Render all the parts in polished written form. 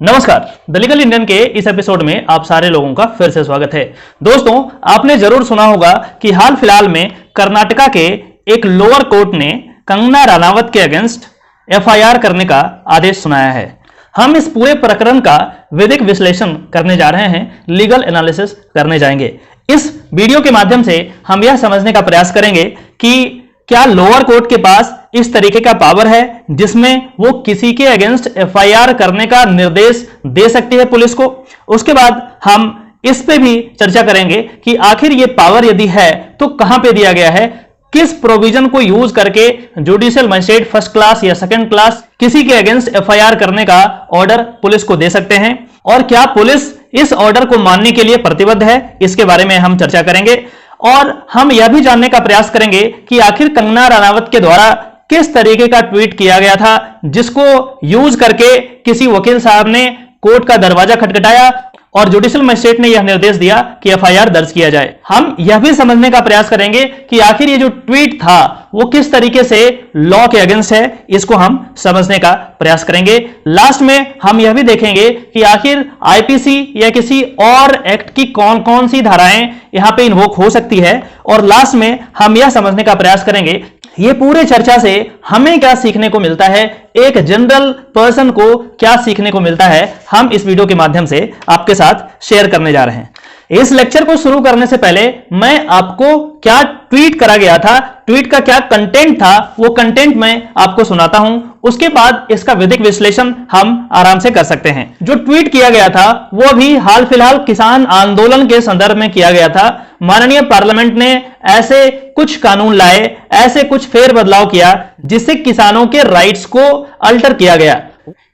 नमस्कार, the legal Indian के इस एपिसोड में आप सारे लोगों का फिर से स्वागत है। दोस्तों, आपने जरूर सुना होगा कि हाल फिलहाल में कर्नाटका के एक लोअर कोर्ट ने कंगना रनावत के अगेंस्ट एफआईआर करने का आदेश सुनाया है। हम इस पूरे प्रकरण का विधिक विश्लेषण करने जा रहे हैं, लीगल एनालिसिस करने जाएंगे। इस वीडियो के माध्यम से हम यह समझने का प्रयास करेंगे कि क्या लोअर कोर्ट के पास इस तरीके का पावर है जिसमें वो किसी के अगेंस्ट एफआईआर करने का निर्देश दे सकती है पुलिस को। उसके बाद हम इस पे भी चर्चा करेंगे कि आखिर ये पावर यदि है तो कहां पे दिया गया है, किस प्रोविजन को यूज करके जुडिशियल मजिस्ट्रेट फर्स्ट क्लास या सेकंड क्लास किसी के अगेंस्ट एफआईआर करने का ऑर्डर पुलिस को दे सकते हैं, और क्या पुलिस इस ऑर्डर को मानने के लिए प्रतिबद्ध है, इसके बारे में हम चर्चा करेंगे। और हम यह भी जानने का प्रयास करेंगे कि आखिर कंगना रनावत के द्वारा किस तरीके का ट्वीट किया गया था जिसको यूज करके किसी वकील साहब ने कोर्ट का दरवाजा खटखटाया और जुडिशियल मजिस्ट्रेट ने यह निर्देश दिया कि एफआईआर दर्ज किया जाए। हम यह भी समझने का प्रयास करेंगे कि आखिर ये जो ट्वीट था वो किस तरीके से लॉ के अगेंस्ट है, इसको हम समझने का प्रयास करेंगे। लास्ट में हम यह भी देखेंगे कि आखिर आईपीसी या किसी और एक्ट की कौन कौन सी धाराएं यहां पे इन्वोक हो सकती है, और लास्ट में हम यह समझने का प्रयास करेंगे ये पूरे चर्चा से हमें क्या सीखने को मिलता है, एक जनरल पर्सन को क्या सीखने को मिलता है, हम इस वीडियो के माध्यम से आपके साथ शेयर करने जा रहे हैं। इस लेक्चर को शुरू करने से पहले मैं आपको क्या ट्वीट करा गया था, ट्वीट का क्या कंटेंट था, वो कंटेंट मैं आपको सुनाता हूं। उसके बाद इसका विधिक विश्लेषण हम आराम से कर सकते हैं। जो ट्वीट किया गया था वो भी हाल फिलहाल किसान आंदोलन के संदर्भ में किया गया था। माननीय पार्लियामेंट ने ऐसे कुछ कानून लाए, ऐसे कुछ फेर बदलाव किया जिससे किसानों के राइट्स को अल्टर किया गया।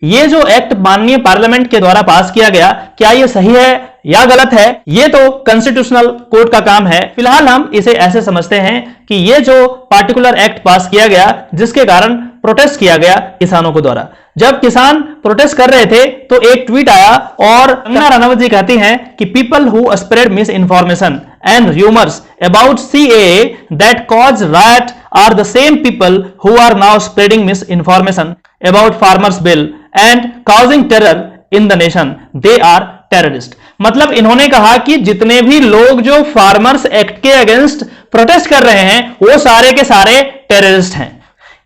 ये जो एक्ट माननीय पार्लियामेंट के द्वारा पास किया गया, क्या ये सही है या गलत है, ये तो कॉन्स्टिट्यूशनल कोर्ट का काम है। फिलहाल हम इसे ऐसे समझते हैं कि ये जो पार्टिकुलर एक्ट पास किया गया जिसके कारण प्रोटेस्ट किया गया किसानों को द्वारा, जब किसान प्रोटेस्ट कर रहे थे तो एक ट्वीट आया और कंगना रनावत जी कहती हैं कि people who spread misinformation and rumours about CAA that cause riot are the same people who are now spreading misinformation about farmers bill and causing terror in the nation, they are terrorist. मतलब इन्होंने कहा कि जितने भी लोग जो farmers act के against protest कर रहे हैं वो सारे के सारे टेररिस्ट हैं।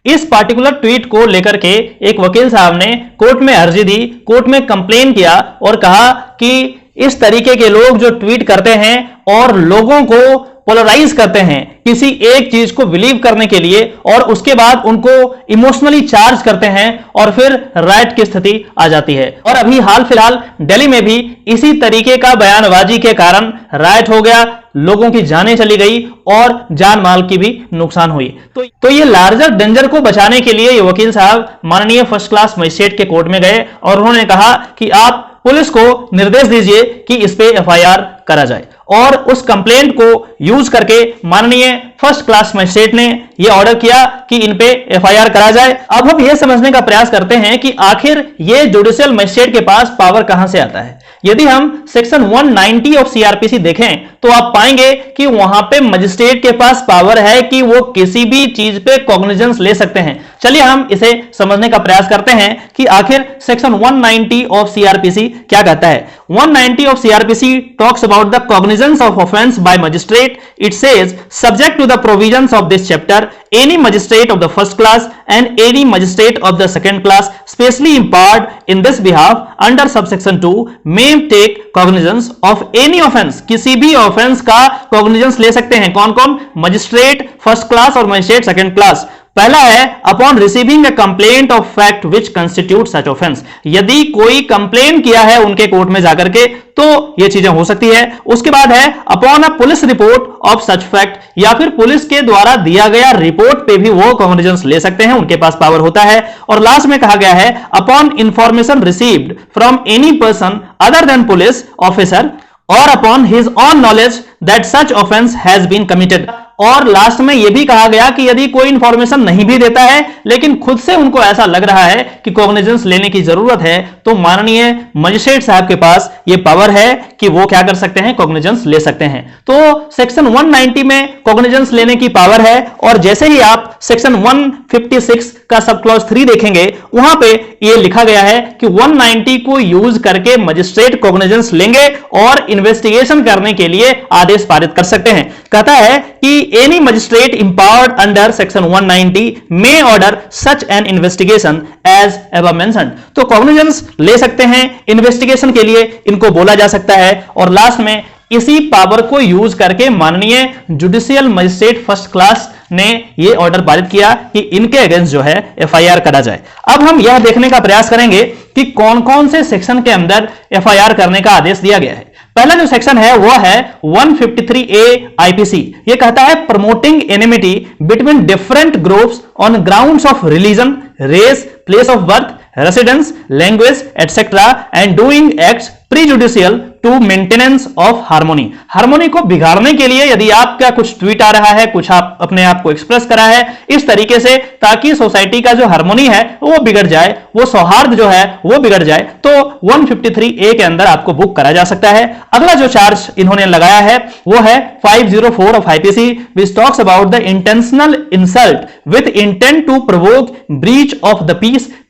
इस पार्टिकुलर ट्वीट को लेकर के एक वकील साहब ने कोर्ट में अर्जी दी, कोर्ट में कंप्लेन किया और कहा कि इस तरीके के लोग जो ट्वीट करते हैं और लोगों को पोलराइज करते हैं किसी एक चीज को बिलीव करने के लिए, और उसके बाद उनको इमोशनली चार्ज करते हैं और फिर राइट की स्थिति आ जाती है। और अभी हाल फिलहाल दिल्ली में भी इसी तरीके का बयानबाजी के कारण राइट हो गया, लोगों की जानें चली गई और जान माल की भी नुकसान हुई। तो ये लार्जर डेंजर को बचाने के लिए ये वकील साहब माननीय फर्स्ट क्लास मजिस्ट्रेट के कोर्ट में गए और उन्होंने कहा कि आप पुलिस को निर्देश दीजिए कि इस पे एफआईआर करा जाए, और उस कंप्लेंट को यूज करके माननीय फर्स्ट क्लास मजिस्ट्रेट ने यह ऑर्डर किया कि इन पे एफआईआर करा जाए। अब हम यह समझने का प्रयास करते हैं कि आखिर ये जुडिशियल मजिस्ट्रेट के पास पावर कहां से आता है। यदि हम सेक्शन 190 ऑफ सीआरपीसी देखें तो आप पाएंगे कि वहां पे मजिस्ट्रेट के पास पावर है कि वो किसी भी चीज पे कॉग्निजेंस ले सकते हैं। चलिए हम इसे समझने का प्रयास करते हैं कि आखिर सेक्शन 190 ऑफ सीआरपीसी क्या कहता है। 190 of CrPC talks about the cognizance of offence by magistrate. It says subject to the provisions of this chapter any magistrate of the first class and any magistrate of the second class specially empowered in this behalf under subsection 2 may take cognizance of any offense। किसी भी offence का cognizance ले सकते हैं कौन कौन, magistrate first class और magistrate second class. पहला है upon receiving A complaint of fact which constitute such offence. यदि कोई कंप्लेन किया है उनके कोर्ट में जाकर के तो ये चीजें हो सकती है। उसके बाद है upon a police report of such fact, या फिर पुलिस के द्वारा दिया गया रिपोर्ट पे भी वो कॉग्निजेंस ले सकते हैं, उनके पास पावर होता है। और लास्ट में कहा गया है upon information received from any person other than police officer और upon his own knowledge that such offence has been committed, और लास्ट में यह भी कहा गया कि यदि कोई इंफॉर्मेशन नहीं भी देता है लेकिन खुद से उनको ऐसा लग रहा है कि कॉग्निजेंस लेने की जरूरत है, तो माननीय मजिस्ट्रेट साहब के पास यह पावर है कि वो क्या कर सकते हैं, कॉग्निजेंस ले सकते हैं। तो सेक्शन 190 में कॉग्निजेंस लेने की पावर है, और जैसे ही आप सेक्शन 156 का सब क्लॉज 3 देखेंगे, वहां पे यह लिखा गया है कि 190 को यूज करके मजिस्ट्रेट कॉग्निजेंस लेंगे और इन्वेस्टिगेशन करने के लिए आदेश पारित कर सकते हैं। कहता है कि any magistrate empowered under section 190 may order such an investigation as ever mentioned. तो कॉग्निजेंस ले सकते हैं, इन्वेस्टिगेशन के लिए इनको बोला जा सकता है। और लास्ट में इसी पावर को यूज करके माननीय जुडिशियल मजिस्ट्रेट फर्स्ट क्लास ने यह ऑर्डर पारित किया कि इनके अगेंस्ट जो है एफआईआर करा जाए। अब हम यह देखने का प्रयास करेंगे कि कौन कौन से सेक्शन के अंदर एफआईआर करने का आदेश दिया गया है। पहला जो सेक्शन है वो है 153A आईपीसी। यह कहता है promoting enmity between different groups on grounds of religion, race, place of birth, residence, language etcetera and doing acts prejudicial to maintenance of harmony. Harmony को बिगाड़ने के लिए यदि आपका कुछ ट्वीट आ रहा है, कुछ आप अपने आप को एक्सप्रेस करा है इस तरीके से ताकि सोसाइटी का जो हार्मोनी है वो बिगड़ जाए, वो सौहार्द जो है वो बिगड़ जाए, तो 153A के अंदर आपको बुक करा जा सकता है। अगला जो चार्ज इन्होंने लगाया है वो है 504 of IPC which talks about the intentional insult with intent to provoke breach of the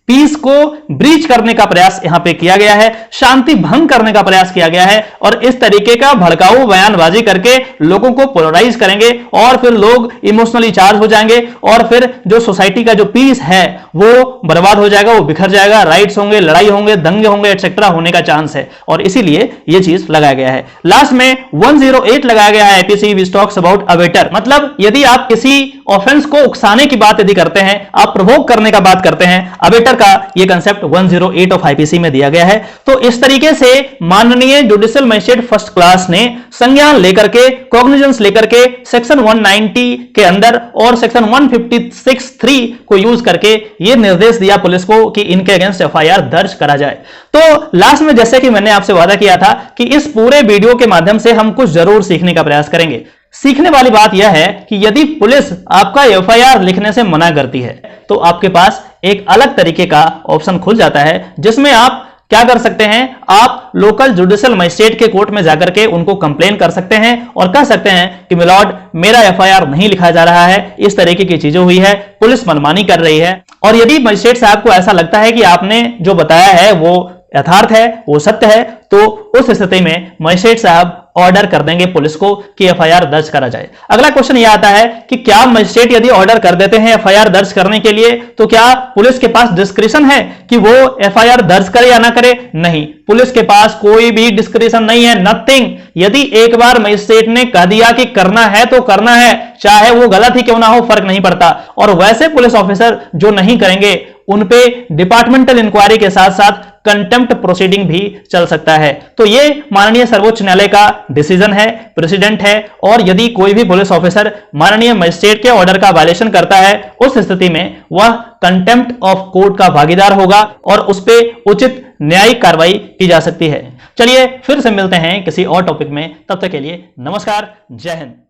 peace को ब्रीच करने का प्रयास यहां पे किया गया है, शांति भंग करने का प्रयास किया गया है, और इस तरीके का भड़काऊ बयानबाजी करके लोगों को पोलराइज करेंगे और फिर लोग इमोशनली चार्ज हो जाएंगे और फिर जो सोसाइटी का जो पीस है वो बर्बाद हो जाएगा, वो बिखर जाएगा, राइट्स होंगे, लड़ाई होंगे, दंगे होंगे एटसेट्रा होने का चांस है, और इसीलिए यह चीज लगाया गया है। लास्ट में 108 लगाया गया है आईपीसी विच टॉक्स अबाउट अवेटर। मतलब यदि आप किसी ऑफेंस को उकसाने की बात यदि करते हैं, आप प्रोवोक करने का बात करते हैं, अवेटर का यह कंसेप्ट 108 ऑफ आईपीसी में दिया गया है। तो इस तरीके से माननीय जुडिशियल मजिस्ट्रेट फर्स्ट क्लास ने संज्ञान लेकर के, कॉग्निजेंस लेकर के सेक्शन 190 के अंदर और सेक्शन 156(3) को यूज करके यह निर्देश दिया पुलिस को कि इनके अगेंस्ट एफआईआर दर्ज करा जाए। तो लास्ट में जैसे कि मैंने आपसे वादा किया था कि इस पूरे वीडियो के माध्यम से हम कुछ जरूर सीखने का प्रयास करेंगे। सीखने वाली बात यह है कि यदि पुलिस आपका एफआईआर लिखने से मना करती है तो आपके पास एक अलग तरीके का ऑप्शन खुल जाता है जिसमें आप क्या कर सकते हैं, आप लोकल जुडिशियल मजिस्ट्रेट के कोर्ट में जाकर के उनको कंप्लेन कर सकते हैं और कह सकते हैं कि मिलॉर्ड मेरा एफआईआर नहीं लिखा जा रहा है, इस तरीके की चीजें हुई है, पुलिस मनमानी कर रही है। और यदि मजिस्ट्रेट साहब को ऐसा लगता है कि आपने जो बताया है वो यथार्थ है, वो सत्य है, तो उस स्थिति में मजिस्ट्रेट साहब ऑर्डर कर देंगे पुलिस को कि एफआईआर दर्ज करा जाए। अगला क्वेश्चन यह आता है कि क्या मजिस्ट्रेट यदि ऑर्डर कर देते हैं एफआईआर दर्ज करने के लिए तो क्या पुलिस के पास डिस्क्रिशन है कि वो एफआईआर दर्ज करे या ना करे? नहीं, पुलिस के पास कोई भी डिस्क्रिशन नहीं है, नथिंग। यदि एक बार मजिस्ट्रेट ने कह दिया कि करना है तो करना है, चाहे वो गलत ही क्यों ना हो, फर्क नहीं पड़ता। और वैसे पुलिस ऑफिसर जो नहीं करेंगे उन पे डिपार्टमेंटल इंक्वायरी के साथ साथ कंटेम्प्ट प्रोसीडिंग भी चल सकता है। तो ये माननीय सर्वोच्च न्यायालय का डिसीजन है, प्रेसिडेंट है, और यदि कोई भी पुलिस ऑफिसर माननीय मजिस्ट्रेट के ऑर्डर का वायलेशन करता है उस स्थिति में वह कंटेम्प्ट ऑफ कोर्ट का भागीदार होगा और उस पर उचित न्यायिक कार्रवाई की जा सकती है। चलिए फिर से मिलते हैं किसी और टॉपिक में, तब तक के लिए नमस्कार, जय हिंद।